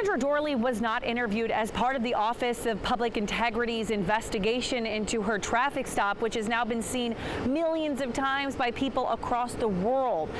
Sandra Doorley was not interviewed as part of the Office of Public Integrity's investigation into her traffic stop, which has now been seen millions of times by people across the world.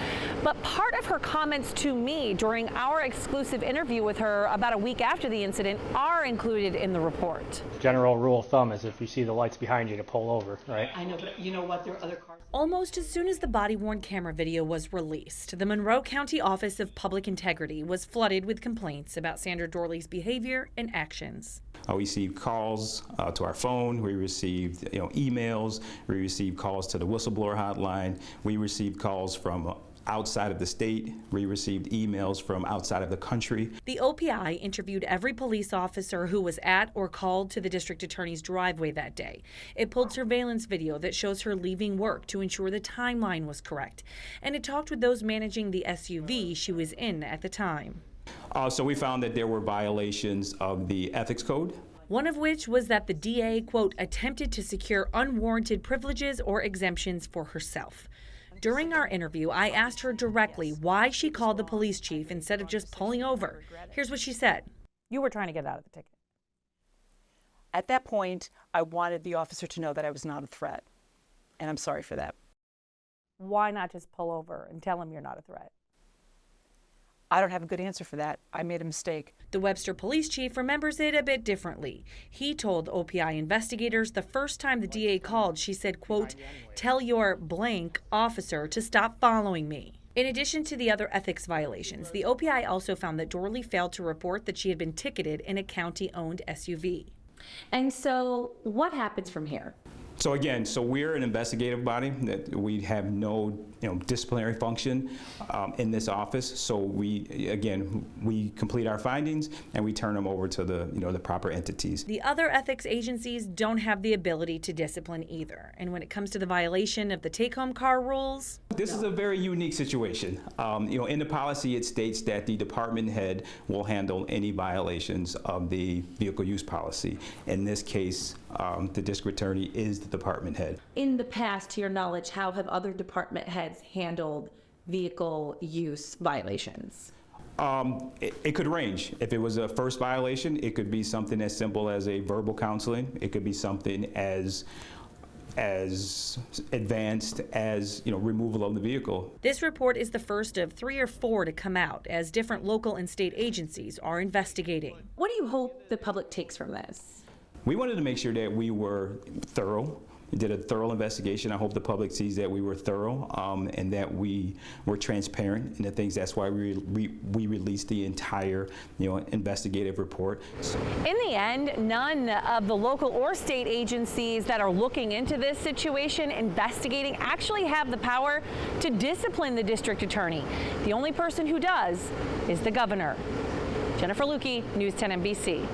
But part of her comments to me during our exclusive interview with her about a week after the incident are included in the report. General rule of thumb is if you see the lights behind you to pull over, right? I know, but you know what? There are other cars. Almost as soon as the body-worn camera video was released, the Monroe County Office of Public Integrity was flooded with complaints about Sandra Doorley's behavior and actions. We received calls to our phone. We received emails. We received calls to the whistleblower hotline. We received calls from outside of the state. We received emails from outside of the country. The OPI interviewed every police officer who was at or called to the district attorney's driveway that day. It pulled surveillance video that shows her leaving work to ensure the timeline was correct. And it talked with those managing the SUV she was in at the time. So we found that there were violations of the ethics code. One of which was that the DA, quote, attempted to secure unwarranted privileges or exemptions for herself. During our interview, I asked her directly why she called the police chief instead of just pulling over. Here's what she said. You were trying to get out of the ticket. At that point, I wanted the officer to know that I was not a threat, and I'm sorry for that. Why not just pull over and tell him you're not a threat? I don't have a good answer for that. I made a mistake. The Webster police chief remembers it a bit differently. He told OPI investigators the first time the DA called, she said, quote, tell your blank officer to stop following me. In addition to the other ethics violations, the OPI also found that Doorley failed to report that she had been ticketed in a county-owned SUV. And so what happens from here? So again, we're an investigative body that we have no disciplinary function in this office. So we complete our findings and we turn them over to the proper entities. The other ethics agencies don't have the ability to discipline either. And when it comes to the violation of the take-home car rules, this is a very unique situation. In the policy, it states that the department head will handle any violations of the vehicle use policy. In this case, the district attorney is the department head. In the past, to your knowledge, how have other department heads handled vehicle use violations? It could range. If it was a first violation, it could be something as simple as a verbal counseling. It could be something as advanced as removal of the vehicle. This report is the first of 3 or 4 to come out as different local and state agencies are investigating. What do you hope the public takes from this? We wanted to make sure that we were thorough. We did a thorough investigation. I hope the public sees that we were thorough and that we were transparent in the things. That's why we released the entire investigative report. In the end, none of the local or state agencies that are looking into this situation, investigating, actually have the power to discipline the district attorney. The only person who does is the governor. Jennifer Lukey, News 10 NBC.